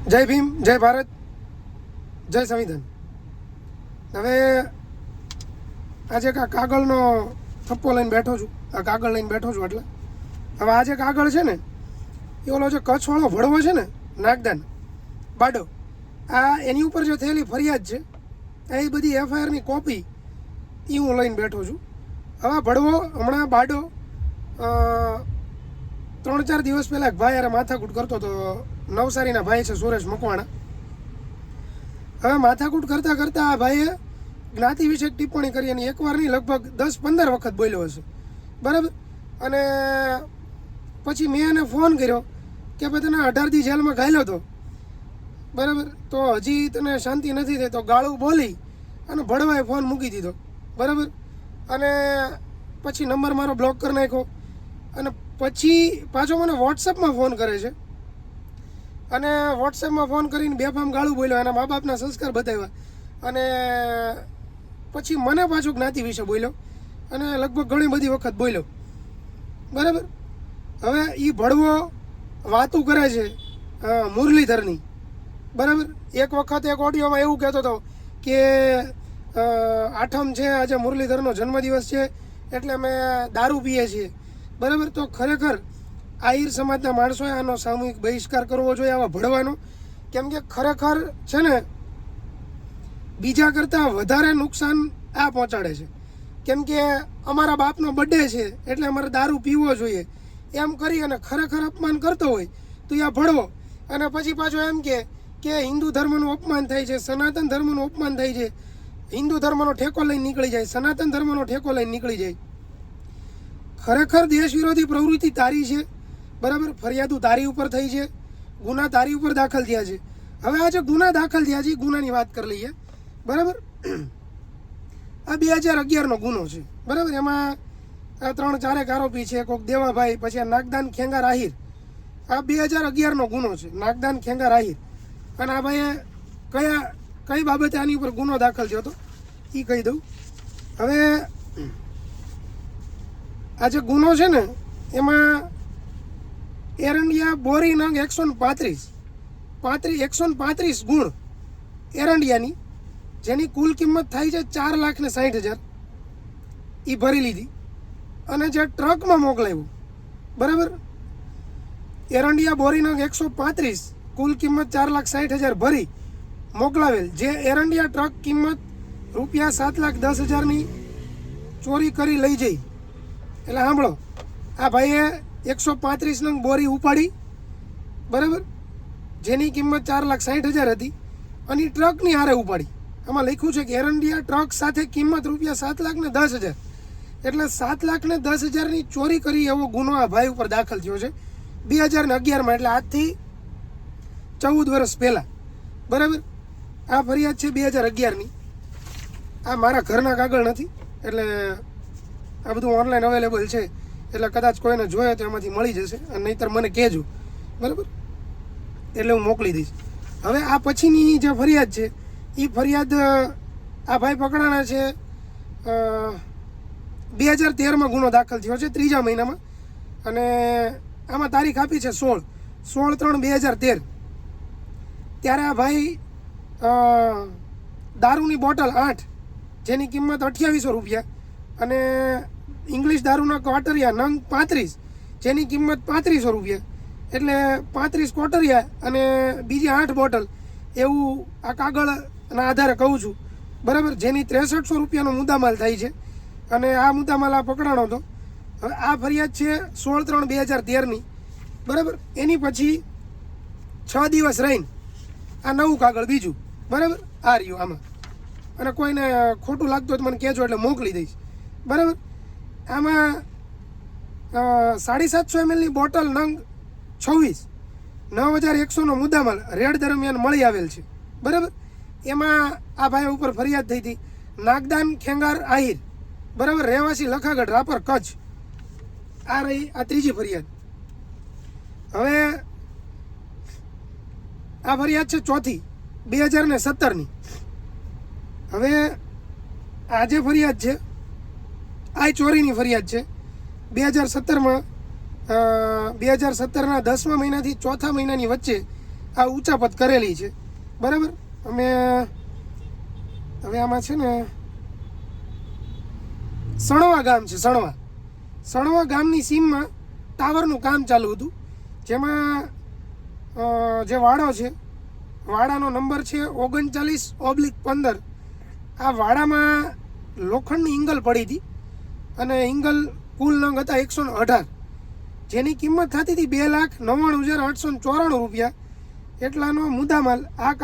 જય ભીમ, જય ભારત, જય સંવિધાન. હવે આજે કાગળનો થપ્પો લઈને બેઠો છું, આ કાગળ લઈને બેઠો છું. એટલે હવે આજે કાગળ છે ને એ ઓલો જે કચ્છવાળો ભડવો છે ને, નાગદાન બાડો, આ એની ઉપર જે થયેલી ફરિયાદ છે એ બધી એફઆઈઆરની કોપી એ હું લઈને બેઠો છું. હવે ભડવો હમણાં બાડો 3-4 દિવસ પહેલાં એક ભાઈ યાર માથાકૂટ કરતો હતો. નવસારીના ભાઈ છે સુરેશ મકવાણા. હવે માથાકૂટ કરતાં કરતાં આ ભાઈએ જ્ઞાતિ વિશે ટિપ્પણી કરી અને એકવાર નહીં લગભગ 10-15 વખત બોલ્યો હશે, બરાબર. અને પછી મેં એને ફોન કર્યો કે ભાઈ તને 18 દી જેલમાં ઘાલ્યો હતો, બરાબર, તો હજી તને શાંતિ નથી થઈ, તો ગાળું બોલી અને ભડવાએ ફોન મૂકી દીધો, બરાબર. અને પછી નંબર મારો બ્લોક કરી નાખ્યો. અને પછી પાછો મને વોટ્સએપમાં ફોન કરે છે અને વોટ્સએપમાં ફોન કરીને બેફામ ગાળું બોલ્યો, એના મા બાપના સંસ્કાર બતાવ્યા અને પછી મને પાછું જ્ઞાતિ વિશે બોલ્યો અને લગભગ ઘણી બધી વખત બોલ્યો, બરાબર. હવે એ ભડવો વાતું કરે છે મુરલીધરની, બરાબર. એક વખત એક ઓડિયોમાં એવું કહેતો હતો કે 8મ છે આજે મુરલીધરનો જન્મદિવસ છે એટલે અમે દારૂ પીએ છીએ, બરાબર. તો ખરેખર આહિર સમાજના માણસોએ આનો સામૂહિક બહિષ્કાર કરવો જોઈએ આવા ભડવાનો, કેમ કે ખરેખર છે ને બીજા કરતાં વધારે નુકસાન આ પહોંચાડે છે. કેમ કે અમારા બાપનો બર્થડે છે એટલે અમારે દારૂ પીવો જોઈએ એમ કરી અને ખરેખર અપમાન કરતો હોય તો આ ભડવો. અને પછી પાછો એમ કે હિન્દુ ધર્મનું અપમાન થાય છે, સનાતન ધર્મનું અપમાન થાય છે, હિન્દુ ધર્મનો ઠેકો લઈને નીકળી જાય, સનાતન ધર્મનો ઠેકો લઈને નીકળી જાય. ખરેખર દેશ વિરોધી પ્રવૃત્તિ તારી છે, બરાબર. ફરિયાદો તારી ઉપર થઈ છે, ગુના તારી ઉપર દાખલ થયા છે. હવે આ જે ગુના દાખલ થયા છે એ ગુનાની વાત કરી લઈએ, બરાબર. આ 2011નો ગુનો છે, બરાબર. એમાં 3-4 આરોપી છે, કોઈક દેવાભાઈ, પછી આ નાગદાન ખેંગાર આહિર. આ 2011નો ગુનો છે, નાગદાન ખેંગાર આહિર. અને આ ભાઈએ કઈ બાબતે આની ઉપર ગુનો દાખલ થયો હતો એ કહી દઉં. હવે આ જે ગુનો છે ને એમાં એરંડિયા બોરી નંગ 135 ગુણ એરંડિયાની, જેની કુલ કિંમત થાય છે 4,60,000 એ ભરી લીધી. અને જે ટ્રકમાં મોકલાવ્યું, બરાબર, એરંડિયા બોરી નંગ 135 કુલ કિંમત 4,60,000 ભરી મોકલાવેલ. જે એરંડિયા ટ્રક કિંમત ₹7,10,000ની ચોરી કરી લઈ જઈ. એટલે સાંભળો, આ ભાઈએ 135 નંગ બોરી ઉપાડી, બરાબર, જેની કિંમત 4,60,000 હતી અને ટ્રકની હારે ઉપાડી. આમાં લખ્યું છે કે એરંડિયા ટ્રક સાથે કિંમત ₹7,10,000, એટલે 7,10,000ની ચોરી કરી એવો ગુનો આ ભાઈ ઉપર દાખલ થયો છે 2011માં, એટલે આજથી 14 વર્ષ પહેલાં, બરાબર. આ ફરિયાદ છે 2011ની. આ મારા ઘરના કાગળ નથી, એટલે આ બધું ઓનલાઈન અવેલેબલ છે, એટલે કદાચ કોઈને જોઈએ તો એમાંથી મળી જશે, અને નહીંતર મને કહેજો, બરાબર, એટલે હું મોકલી દઈશ. હવે આ પછીની જે ફરિયાદ છે એ ફરિયાદ આ ભાઈ પકડાણા છે 2013માં ગુનો દાખલ થયો છે 3જા મહિનામાં. અને આમાં તારીખ આપી છે 16/3/2013. ત્યારે આ ભાઈ દારૂની બોટલ 8 જેની કિંમત ₹2800 અને ઇંગ્લિશ દારૂના ક્વાટરિયા નંગ 35 જેની કિંમત ₹3500, એટલે 35 ક્વાટરિયા અને બીજી 8 બોટલ, એવું આ કાગળના આધારે કહું છું, બરાબર, જેની ₹6300નો મુદ્દામાલ થાય છે. અને આ મુદ્દામાલ આ પકડાણો હતો. હવે આ ફરિયાદ છે 16/3/2013ની, બરાબર. એની પછી 6 દિવસ રહીને આ નવું કાગળ બીજું, બરાબર, આ રહ્યું આમાં. અને કોઈને ખોટું લાગતું હોય તો મને કહેજો એટલે મોકલી દઈશ, બરાબર. આમાં 750 mlની બોટલ નંગ 26 9,100નો મુદ્દામાલ રેડ દરમિયાન મળી આવેલ છે, બરાબર. એમાં આ ભાઈ ઉપર ફરિયાદ થઈ હતી નાગદાન ખેંગાર આહિર, બરાબર, રહેવાસી લખાગઢ, રાપર, કચ્છ. આ રહી આ ત્રીજી ફરિયાદ. હવે આ ફરિયાદ છે ચોથી 2017ની. હવે આ જે ફરિયાદ છે આ ચોરીની ફરિયાદ છે 2017માં 2017ના 10મા મહિનાથી 4થા મહિનાની વચ્ચે આ ઉચાપત કરેલી છે. બરાબર. અમે હવે આમાં છે ને સણવા ગામ છે. સણવા ગામની સીમમાં ટાવરનું કામ ચાલુ હતું, જેમાં જે વાડો છે, વાડાનો નંબર છે 39/15. આ વાડામાં લોખંડની ઇંગલ પડી હતી અને ઇંગલ કુલ નંગ હતા 118, જેની કિંમત થતી હતી 2,99,894 રૂપિયા. એટલાનો મુદ્દામાલ આ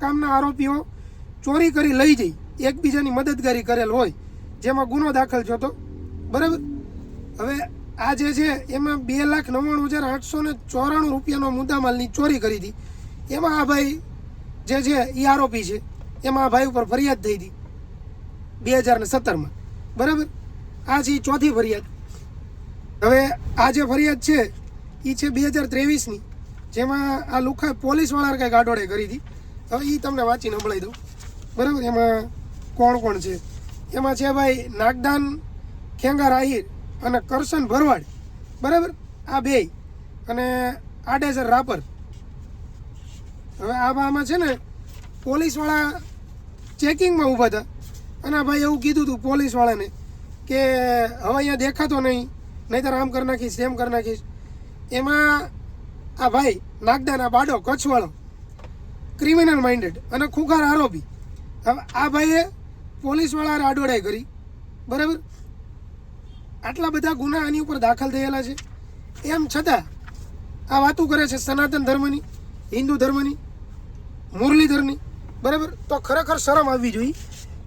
કામના આરોપીઓ ચોરી કરી લઈ જઈ એકબીજાની મદદગારી કરેલ હોય, જેમાં ગુનો દાખલ થયો હતો. બરાબર. હવે આ જે છે એમાં 2,99,894 રૂપિયાનો મુદ્દામાલની ચોરી કરી હતી. એમાં આ ભાઈ જે છે એ આરોપી છે, એમાં આ ભાઈ ઉપર ફરિયાદ થઈ હતી 2017માં. બરાબર. આ છે ચોથી ફરિયાદ. હવે આ જે ફરિયાદ છે એ છે 2023ની, જેમાં આ લુખા પોલીસવાળા કંઈક આડોડે કરી હતી. હવે એ તમને વાંચીને સંભળાવી દઉં. બરાબર. એમાં કોણ છે? એમાં છે ભાઈ નાગદાન ખેંગાર આહિર અને કરશન ભરવાડ. બરાબર. આ બે અને આડેસર રાપર. હવે આમાં છે ને પોલીસવાળા ચેકિંગમાં ઊભા હતા અને આ ભાઈ એવું કીધું હતું પોલીસવાળાને કે હવે અહીંયા દેખાતો નહીં, નહીંતર આમ કરી નાખીશ, તેમ કરી નાખીશ. એમાં આ ભાઈ નાગદાન, આ બાડો કચ્છવાળો, ક્રિમિનલ માઇન્ડેડ અને ખુખાર આરોપી. હવે આ ભાઈએ પોલીસવાળા આડોડાઈ કરી. બરાબર. આટલા બધા ગુના આની ઉપર દાખલ થયેલા છે, એમ છતાં આ વાતો કરે છે સનાતન ધર્મની, હિન્દુ ધર્મની, મુરલીધરની. બરાબર. તો ખરેખર શરમ આવવી જોઈએ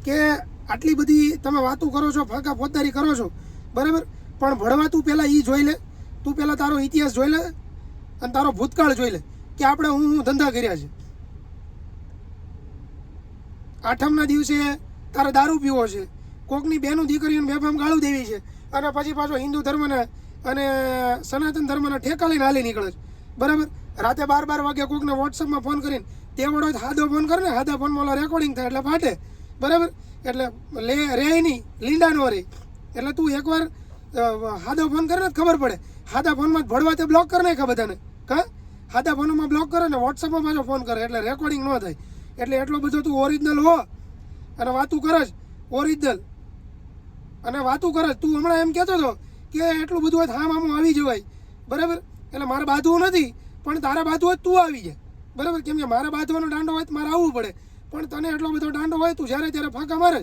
કે આટલી બધી તમે વાતો કરો છો, ફાંકા ફોજદારી કરો છો. બરાબર. પણ ભણવા તું પહેલાં એ જોઈ લે, તું પહેલાં તારો ઇતિહાસ જોઈ લે અને તારો ભૂતકાળ જોઈ લે કે આપણે હું ધંધા કર્યા છે. આઠમના દિવસે તારે દારૂ પીવો છે, કોકની બેનું દીકરીઓને બેફામ ગાળું દેવી છે, અને પછી પાછો હિન્દુ ધર્મના અને સનાતન ધર્મના ઠેકા લઈને હાલી નીકળે છે. બરાબર. રાતે 12 વાગે કોકને વોટ્સઅપમાં ફોન કરીને તે વડો હાદો ફોન કરે ને, હાદા ફોનમાં ઓલા રેકોર્ડિંગ થાય એટલે ફાટે. બરાબર. એટલે રે નહીં, લીંડા નો રે. એટલે તું એકવાર હાદો ફોન કરે ને ખબર પડે. હાદા ફોનમાં ભળવા તે બ્લોક કરી નાખે બધાને. હાદા ફોનમાં બ્લોક કરે ને વોટ્સઅપમાં પાછો ફોન કરે એટલે રેકોર્ડિંગ ન થાય. એટલે એટલો બધો તું ઓરિજિનલ હો અને વાતું કરસ ઓરિજિનલ અને વાતું કરસ. તું હમણાં એમ કહેતો હતો કે એટલું બધું હોય હામ આમ આવી જવાય. બરાબર. એટલે મારે બાંધવું નથી, પણ તારે બાંધવું હોય તું આવી જાય. બરાબર. કેમ કે મારે બાંધવાનો દાંડો હોય તો મારે આવવું પડે, પણ તને એટલો બધો દાંડો હોય તું જ્યારે ત્યારે ફાંકા મારે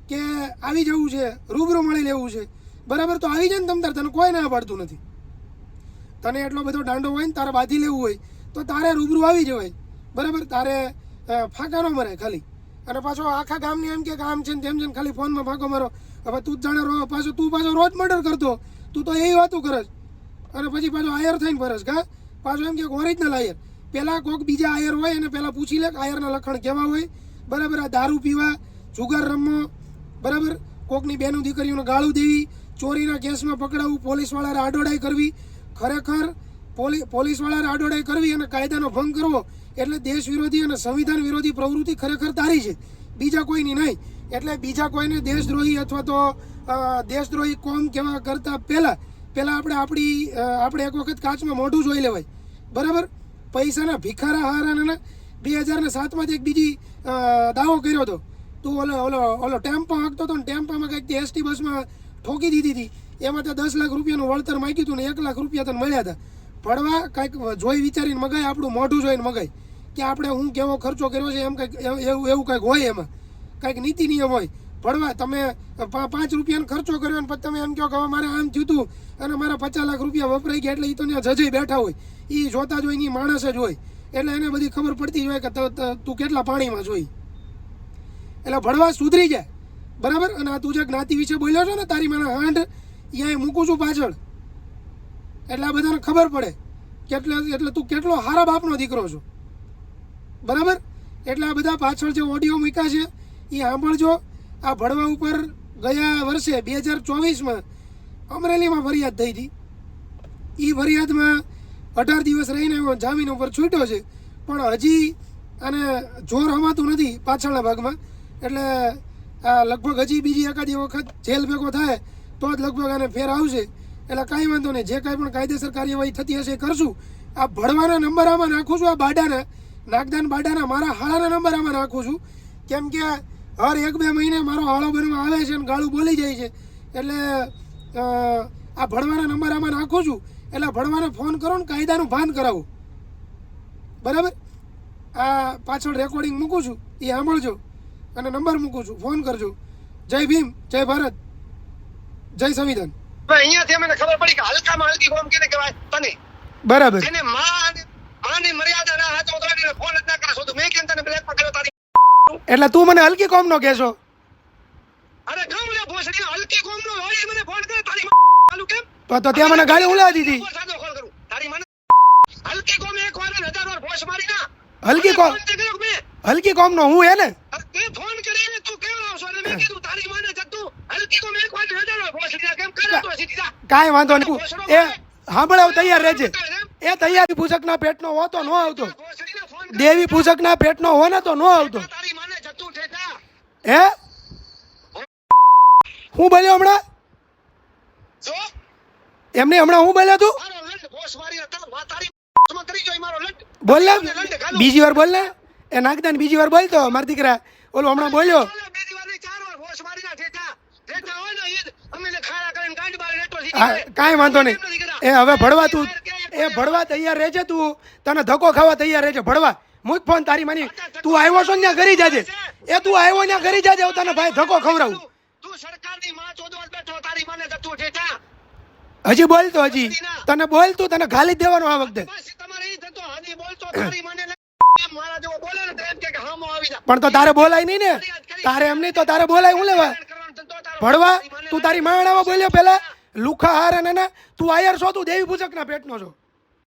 કે આવી જવું છે, રૂબરૂ મળી લેવું છે. બરાબર. તો આવી જાય ને તમતાર, તને કોઈ ના પાડતું નથી. તને એટલો બધો દાંડો હોય ને તારે બાંધી લેવું હોય તો તારે રૂબરૂ આવી જવાય. બરાબર. તારે ફાંકા ન મરે ખાલી. અને પાછો આખા ગામની એમ કે આમ છે ને તેમ છે ને ખાલી ફોનમાં ફાંકો મારો. હવે તું જ જાણે પાછો રોજ મર્ડર કરતો, તું તો એવી વાતું કરસ અને પછી પાછો આયર થઈને ફરસ. પાછો એમ કે ઓરિજિનલ આયર. પહેલાં કોઈક બીજા આયર હોય અને પહેલાં પૂછી લે કે આયરના લખણ કેવા હોય. બરાબર. આ દારૂ પીવા, જુગાર રમવો, બરાબર, કોકની બેનું દીકરીઓને ગાળું દેવી, ચોરીના કેસમાં પકડાવવું, પોલીસવાળાને આડોડાઈ કરવી. ખરેખર પોલીસવાળાને આડોડાઈ કરવી અને કાયદાનો ભંગ કરવો એટલે દેશ વિરોધી અને સંવિધાન વિરોધી પ્રવૃત્તિ ખરેખર તારી છે, બીજા કોઈની નહીં. એટલે બીજા કોઈને દેશદ્રોહી અથવા તો દેશદ્રોહી કોમ કહેવા કરતાં પહેલાં આપણે એક વખત કાચમાં મોઢું જોઈ લેવાય. બરાબર. પૈસાના ભિખારા હારાના 2007માં એક બીજી દાવો કર્યો હતો. તું ઓલો ટેમ્પો હાંકતો હતો ને, ટેમ્પામાં કંઈક એસટી બસમાં ઠોકી દીધી હતી, એમાં તો 10 લાખ રૂપિયાનું વળતર માંગ્યું હતું ને 1 લાખ રૂપિયા તને મળ્યા હતા. પડવા કંઈક જોઈ વિચારીને મગાય, આપણું મોઢું જોઈને મગાય કે આપણે હું કેવો ખર્ચો કર્યો છે એમ કંઈક એવું કંઈક હોય, એમાં કંઈક નીતિ નિયમ હોય. પડવા તમે 5 રૂપિયાનો ખર્ચો કર્યો અને પછી તમે એમ કહો કે હવે મારે આમ થયું હતું અને મારા 50 લાખ રૂપિયા વપરાઈ ગયા, એટલે એ તો ત્યાં જજે બેઠા હોય, એ જોતા જ હોય, એ માણસ જ હોય, એટલે એને બધી ખબર પડતી જ હોય કે તું કેટલા પાણીમાં જોઈ. એટલે ભણવા સુધરી જાય. બરાબર. અને આ તું જે જ્ઞાતિ વિશે બોલ્યો છો ને, તારી મને હાંડ અહીંયા મૂકું છું પાછળ, એટલે આ બધાને ખબર પડે એટલે તું કેટલો હારા બાપનો દીકરો છો. બરાબર. એટલે આ બધા પાછળ જે ઓડિયો મૂક્યા છે એ સાંભળજો. આ ભણવા ઉપર ગયા વર્ષે 2024માં અમરેલીમાં ફરિયાદ થઈ હતી. એ ફરિયાદમાં 18 દિવસ રહીને જામીન ઉપર છૂટ્યો છે, પણ હજી આને જોર હમાતું નથી પાછળના ભાગમાં. એટલે આ લગભગ હજી બીજી એકાદી વખત જેલ ભેગો થાય તો જ લગભગ આને ફેર આવશે. એટલે કાંઈ વાંધો નહીં, જે કાંઈ પણ કાયદેસર કાર્યવાહી થતી હશે એ કરશું. આ ભણવાના નંબર આમાં નાખું છું, આ બાડાના નાગદાન બાડાના મારા હાળાના નંબર આમાં નાખું છું, કેમ કે હર 1-2 મહિને મારો હાળો બનવા આવે છે અને ગાળું બોલી જાય છે. એટલે આ ભણવાના નંબર આમાં નાખું છું, એટલે ભણવાને ફોન કરો ને કાયદાનું ભાન કરાવું, બરાબર? આ પાછળ રેકોર્ડિંગ મૂકું છું, એ સાંભળજો અને નંબર મૂકું છું, ફોન કરજો. જય ભીમ, જય ભારત, જય સંવિધાન. અહીંયાથી મને ખબર પડી કે હલકામાં હલકી કોમ કેને કહેવાય તને, બરાબર. એને માની મર્યાદા ના હતો તો એને ફોન જ ના કરશો તો મેં કેમ તને બ્લેક માં કર્યો તારી? એટલે તું મને હલકી કોમ નો કહેશો? અરે ગમ લે ભોસડી, હલકી કોમ નો હોય મને ફોન કરે તારી ચાલુ કેમ? તો ત્યાં મને ગાડી ઉલાવી દીધી. સાદો કોલ કરું તારી મને હલકી કોમ એક વાર 1000 વાર ભોસ મારી ના હલકી કોમ, હલકી કોમ નો હું હે ને? તે ફોન કરીને તું કેમ આવશો અને મેં કીધું તારી માને જતું હલકી કોમ એક વાર 1000 વાર ભોસડી કેમ કરે તો સીધા કાંઈ વાંધો નહીં. એ સાંભળાવ, તૈયાર રહેજે. એ તૈયારી પૂછકના પેટનો હો તો નો આવતો, દેવી પૂછકના પેટનો હો ને તો નો આવતો. તારી માને જતું ઠેકા હે હું બોલ્યો હમણાં? જો એમને હમણાં હું બોલ્યો તું? મારો લંડ બોસ મારી હતા તારી માં કરી જોઈ મારો લંડ બોલ ને, બીજી વાર બોલ ને. એ નાગદાન બીજી વાર બોલતો મારા દીકરા, ઓલો હમણાં બોલ્યો. બીજી વાર નહીં 4 વાર બોસ મારી ના ઠેકા ઠેકા હોય ને ઈદ અમે ને ખાડા કરીને ગાંડ બાર લેટો હા, કાંઈ વાંધો નહીં. એ હવે ભણવા તું, એ ભણવા તૈયાર રહેજે તું, તને ધક્કો ખાવા તૈયાર રહેજે. ભણવા મૂક ફોન તારી માની. તું આવ્યો છો ને ત્યાં ઘરી જાજે. એ તું આવ્યો ત્યાં ઘરી જાજે, હું તને ભાઈ ધક્કો ખવડાવું. તું સરકારની માં ચોદવા બેઠો તારી માને જતું ઠેકા હજી બોલતો, હજી તને બોલતું, તને ગાલી જ દેવાનો આ વખતે. બસ તમારે ઈ થતો હજી બોલતો તારી માને મારા જેવો બોલે ને તો એમ કે હામો આવી જા. પણ તો તારે બોલાય નહીં ને, તારે એમ નહીં તો તારે બોલાય હું લેવા? ભણવા તું તારી માણામાં બોલ્યો પેલા લુખા હાર અને તું આયર છો, તું દેવી પૂજક ના પેટનો છો.